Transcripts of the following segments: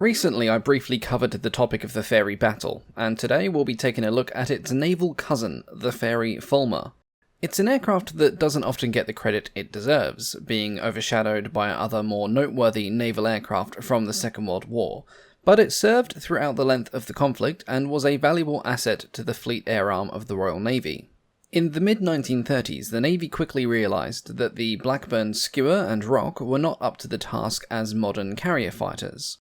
Recently I briefly covered the topic of the Fairey Battle, and today we'll be taking a look at its naval cousin, the Fairey Fulmer. It's an aircraft that doesn't often get the credit it deserves, being overshadowed by other more noteworthy naval aircraft from the Second World War, but it served throughout the length of the conflict and was a valuable asset to the fleet air arm of the Royal Navy. In the mid-1930s, the Navy quickly realised that the Blackburn Skuas and Rocs were not up to the task as modern carrier fighters.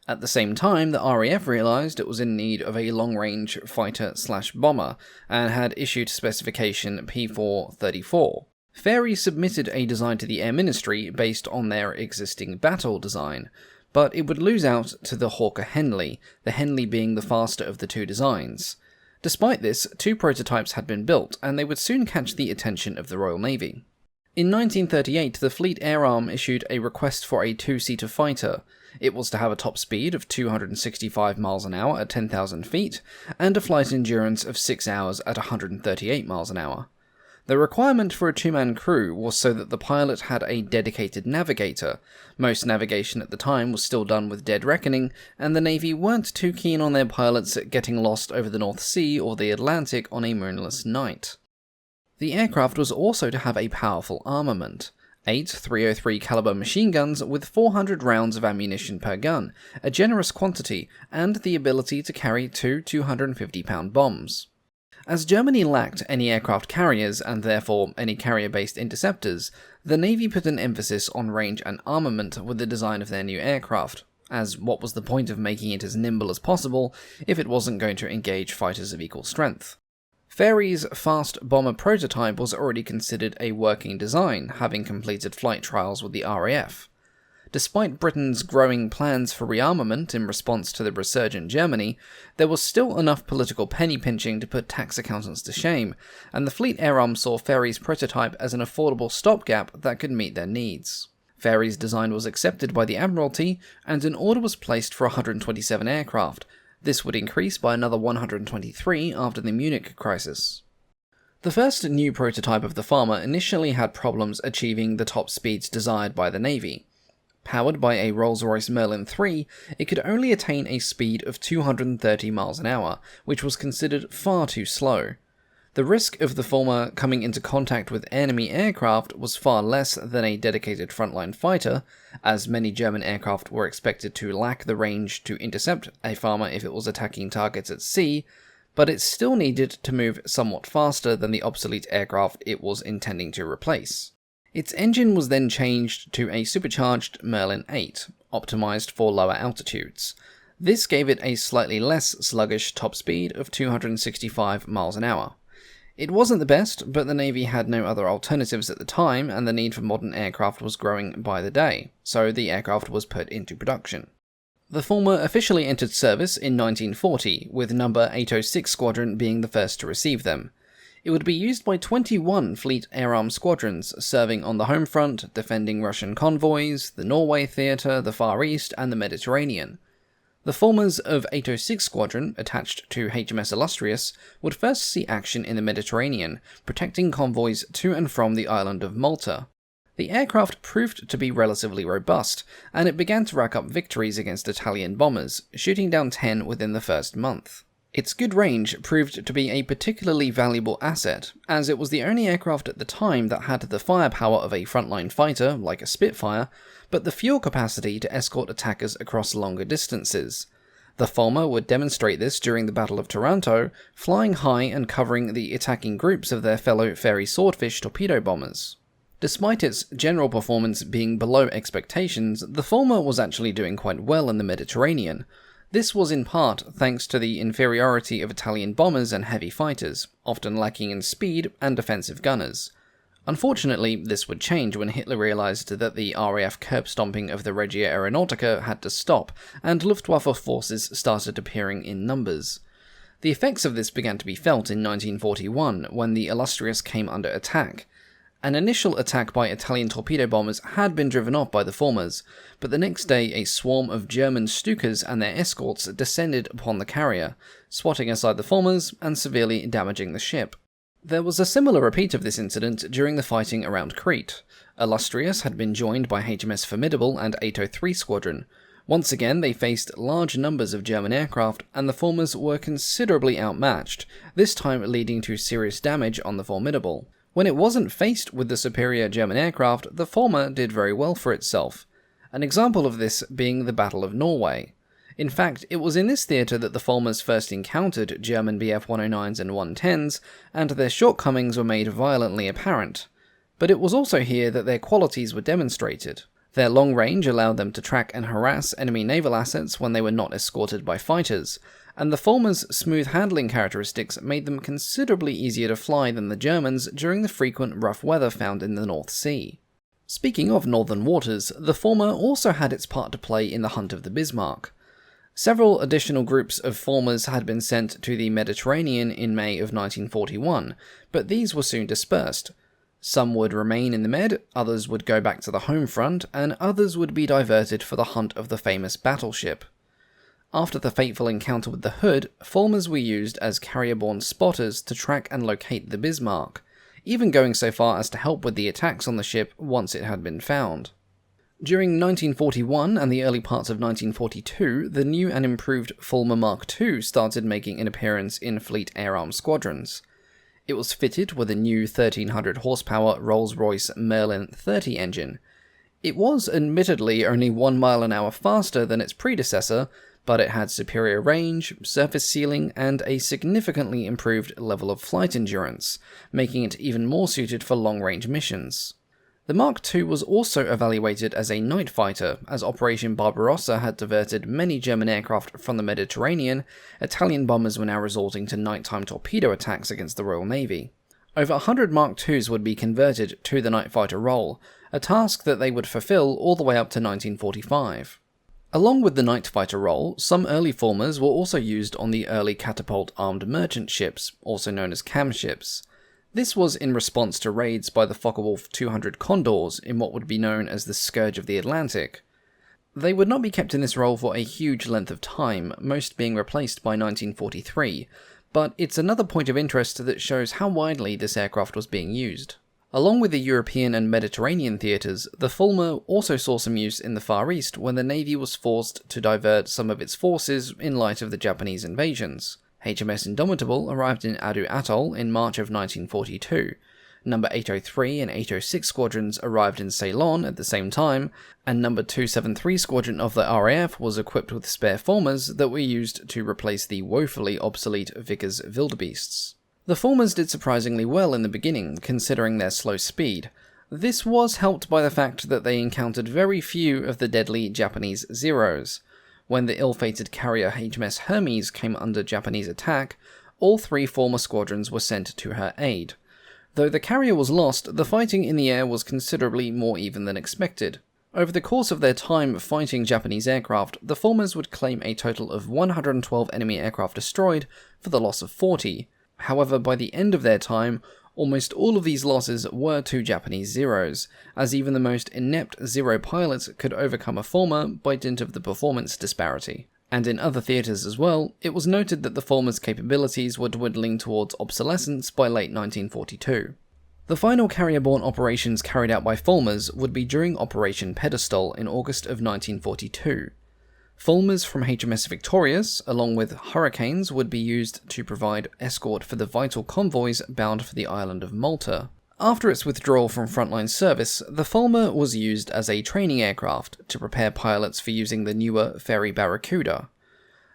At the same time, the RAF realised it was in need of a long-range fighter/bomber, and had issued specification P434. Fairey submitted a design to the Air Ministry based on their existing Battle design, but it would lose out to the Hawker Henley, the Henley being the faster of the two designs. Despite this, two prototypes had been built, and they would soon catch the attention of the Royal Navy. In 1938, the Fleet Air Arm issued a request for a two-seater fighter. It was to have a top speed of 265 miles an hour at 10,000 feet, and a flight endurance of 6 hours at 138 miles an hour. The requirement for a two-man crew was so that the pilot had a dedicated navigator. Most navigation at the time was still done with dead reckoning, and the Navy weren't too keen on their pilots getting lost over the North Sea or the Atlantic on a moonless night. The aircraft was also to have a powerful armament. 8 .303 caliber machine guns with 400 rounds of ammunition per gun, a generous quantity, and the ability to carry two 250-pound bombs. As Germany lacked any aircraft carriers, and therefore any carrier-based interceptors, the Navy put an emphasis on range and armament with the design of their new aircraft, as what was the point of making it as nimble as possible if it wasn't going to engage fighters of equal strength? Fairey's fast bomber prototype was already considered a working design, having completed flight trials with the RAF. Despite Britain's growing plans for rearmament in response to the resurgent Germany, there was still enough political penny-pinching to put tax accountants to shame, and the Fleet Air Arm saw Fairey's prototype as an affordable stopgap that could meet their needs. Fairey's design was accepted by the Admiralty, and an order was placed for 127 aircraft. This would increase by another 123 after the Munich crisis. The first new prototype of the Fulmer initially had problems achieving the top speeds desired by the Navy. Powered by a Rolls-Royce Merlin III, it could only attain a speed of 230 miles an hour, which was considered far too slow. The risk of the Fulmer coming into contact with enemy aircraft was far less than a dedicated frontline fighter, as many German aircraft were expected to lack the range to intercept a Fulmer if it was attacking targets at sea, but it still needed to move somewhat faster than the obsolete aircraft it was intending to replace. Its engine was then changed to a supercharged Merlin 8, optimized for lower altitudes. This gave it a slightly less sluggish top speed of 265 miles an hour. It wasn't the best, but the Navy had no other alternatives at the time, and the need for modern aircraft was growing by the day, so the aircraft was put into production. The Fulmer officially entered service in 1940, with No. 806 Squadron being the first to receive them. It would be used by 21 Fleet Air Arm squadrons, serving on the home front, defending Russian convoys, the Norway theatre, the Far East, and the Mediterranean. The Fulmers of 806 Squadron, attached to HMS Illustrious, would first see action in the Mediterranean, protecting convoys to and from the island of Malta. The aircraft proved to be relatively robust, and it began to rack up victories against Italian bombers, shooting down 10 within the first month. Its good range proved to be a particularly valuable asset, as it was the only aircraft at the time that had the firepower of a frontline fighter, like a Spitfire, but the fuel capacity to escort attackers across longer distances. The Fulmer would demonstrate this during the Battle of Taranto, flying high and covering the attacking groups of their fellow Fairey Swordfish torpedo bombers. Despite its general performance being below expectations, the Fulmer was actually doing quite well in the Mediterranean. This was in part thanks to the inferiority of Italian bombers and heavy fighters, often lacking in speed and defensive gunners. Unfortunately, this would change when Hitler realised that the RAF curb-stomping of the Regia Aeronautica had to stop, and Luftwaffe forces started appearing in numbers. The effects of this began to be felt in 1941, when the Illustrious came under attack. An initial attack by Italian torpedo bombers had been driven off by the Fulmers, but the next day a swarm of German Stukas and their escorts descended upon the carrier, swatting aside the Fulmers and severely damaging the ship. There was a similar repeat of this incident during the fighting around Crete. Illustrious had been joined by HMS Formidable and 803 Squadron. Once again, they faced large numbers of German aircraft, and the Fulmars were considerably outmatched, this time leading to serious damage on the Formidable. When it wasn't faced with the superior German aircraft, the Fulmar did very well for itself. An example of this being the Battle of Norway. In fact, it was in this theatre that the Fulmars first encountered German Bf-109s and 110s, and their shortcomings were made violently apparent. But it was also here that their qualities were demonstrated. Their long range allowed them to track and harass enemy naval assets when they were not escorted by fighters, and the Fulmars' smooth handling characteristics made them considerably easier to fly than the Germans during the frequent rough weather found in the North Sea. Speaking of northern waters, the Fulmar also had its part to play in the Hunt of the Bismarck. Several additional groups of Fulmars had been sent to the Mediterranean in May of 1941, but these were soon dispersed. Some would remain in the Med, others would go back to the home front, and others would be diverted for the hunt of the famous battleship. After the fateful encounter with the Hood, Fulmars were used as carrier-borne spotters to track and locate the Bismarck, even going so far as to help with the attacks on the ship once it had been found. During 1941 and the early parts of 1942, the new and improved Fulmar Mark II started making an appearance in Fleet Air Arm squadrons. It was fitted with a new 1300 horsepower Rolls-Royce Merlin 30 engine. It was admittedly only 1 mile an hour faster than its predecessor, but it had superior range, surface sealing, and a significantly improved level of flight endurance, making it even more suited for long-range missions. The Mark II was also evaluated as a night fighter, as Operation Barbarossa had diverted many German aircraft from the Mediterranean. Italian bombers were now resorting to nighttime torpedo attacks against the Royal Navy. Over 100 Mark IIs would be converted to the night fighter role, a task that they would fulfill all the way up to 1945. Along with the night fighter role, some early Fulmars were also used on the early catapult-armed merchant ships, also known as cam ships. This was in response to raids by the Focke-Wulf 200 Condors in what would be known as the Scourge of the Atlantic. They would not be kept in this role for a huge length of time, most being replaced by 1943, but it's another point of interest that shows how widely this aircraft was being used. Along with the European and Mediterranean theatres, the Fulmar also saw some use in the Far East when the Navy was forced to divert some of its forces in light of the Japanese invasions. HMS Indomitable arrived in Adu Atoll in March of 1942. Number 803 and 806 squadrons arrived in Ceylon at the same time, and Number 273 squadron of the RAF was equipped with spare Fulmars that were used to replace the woefully obsolete Vickers Wildebeests. The Fulmars did surprisingly well in the beginning, considering their slow speed. This was helped by the fact that they encountered very few of the deadly Japanese Zeros. When the ill-fated carrier HMS Hermes came under Japanese attack, all 3 Fulmar squadrons were sent to her aid. Though the carrier was lost, the fighting in the air was considerably more even than expected. Over the course of their time fighting Japanese aircraft, the Fulmars would claim a total of 112 enemy aircraft destroyed for the loss of 40. However, by the end of their time, almost all of these losses were to Japanese Zeros, as even the most inept Zero pilots could overcome a Fulmar by dint of the performance disparity. And in other theatres as well, it was noted that the Fulmar's capabilities were dwindling towards obsolescence by late 1942. The final carrier-borne operations carried out by Fulmars would be during Operation Pedestal in August of 1942. Fulmars from HMS Victorious, along with Hurricanes, would be used to provide escort for the vital convoys bound for the island of Malta. After its withdrawal from frontline service, the Fulmar was used as a training aircraft to prepare pilots for using the newer Fairey Barracuda.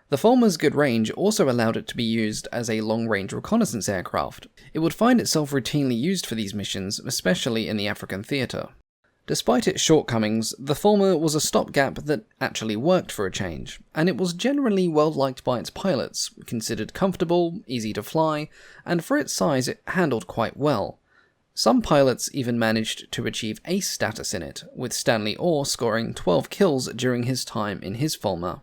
The Fulmar's good range also allowed it to be used as a long-range reconnaissance aircraft. It would find itself routinely used for these missions, especially in the African theatre. Despite its shortcomings, the Fulmar was a stopgap that actually worked for a change, and it was generally well liked by its pilots, considered comfortable, easy to fly, and for its size it handled quite well. Some pilots even managed to achieve ace status in it, with Stanley Orr scoring 12 kills during his time in his Fulmar.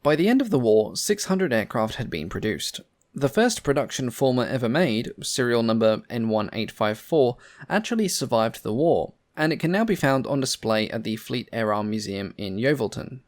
By the end of the war, 600 aircraft had been produced. The first production Fulmar ever made, serial number N1854, actually survived the war, and it can now be found on display at the Fleet Air Arm Museum in Yeovilton.